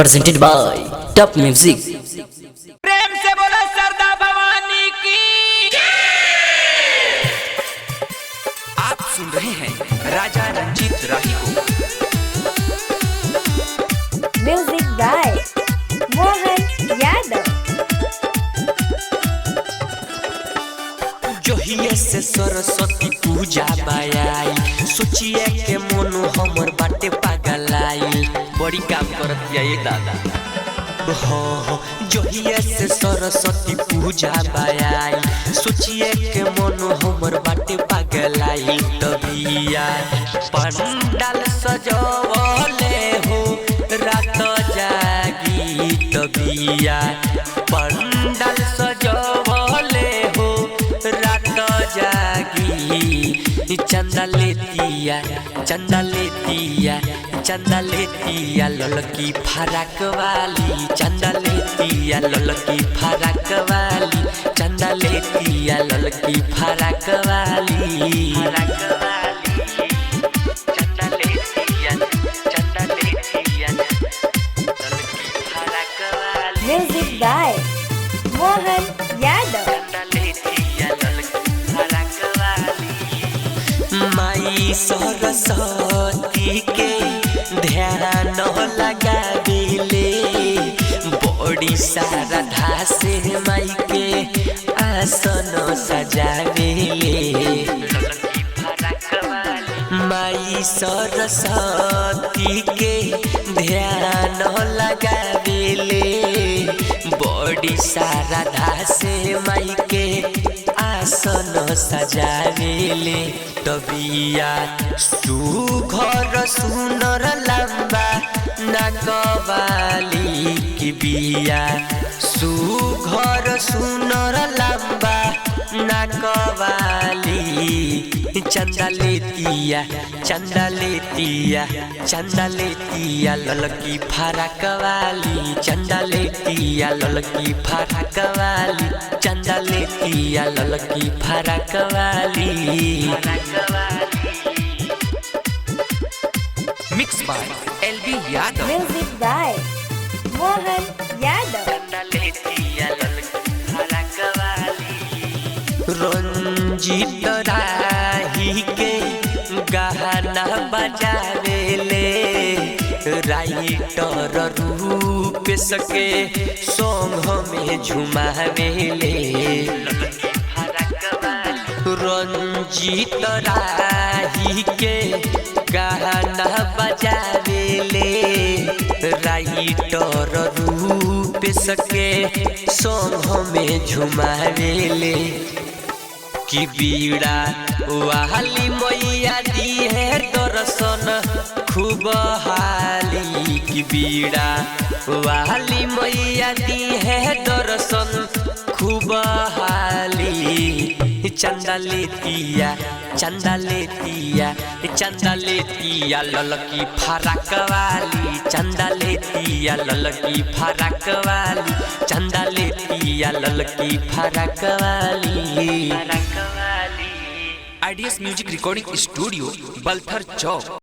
presented by Top Music। प्रेम से बोलो सरदा भवानी की। आप सुन रहे हैं राजा रंजीत राही को। Music by Mohan Yadav. जोहिए से सरस्वती पूजा बाई सोचिए के मन हमर बाटे पागलाई बड़ी काम करत ये दादा हो जोहिए से सरस्वती पूजा बाई सोचिए के मन हमर बाटे पागलाई तबिया पंडाल सजवले हो रात जागी तबिया पंडाल सजवले हो रात जागी चंदा लेतिया चंदा लेतिया चंदा लेतिया ललकी फराक वाली चंदा लेतिया ललकी फराक वाली चंदा लेतिया ललकी फराक वाली चंदा लेतिया ललकी फराक वाली। Music by Mohan Yadav. माई सरस्वती के ध्यान लगा दिले बड़ी श्रद्धा से माई के आसन सजावेले माई सरस्वती के ध्यान लगा दिले बड़ी श्रद्धा से माई के आसन सजावेले तबिया सुघर सुनर लंबा नकवाली की बिया सुघर सुनर लंबा नकवाली चंदा लेतिया चंदा लेतिया चंदा लेतिया ललकी फराक वाली चंदा लेतिया ललकी फराक वाली चंदा लेतिया ललकी फराक वाली। Mix by LB Yadav. Music by Mohan Yadav. Ranjit Rahi के गहना बजावेले राइटर रूप सके सॉन्ग में झुमावेले रंजीत राही के गहना बजावेले राइटर रूप सके सॉन्ग में झुमावेले की बीड़ा वाली मैया दी है दर्शन खूब हाली की बीड़ा वाली मैया दी है दर्शन खूब हाली चंदा लेतिया चंदा लेतिया चंदा लेतिया ललकी फराक वाली चंदा लेतिया ललकी फराक वाली चंदा लेतिया ललकी फराक वाली। IDS music recording studio Balthar चौक।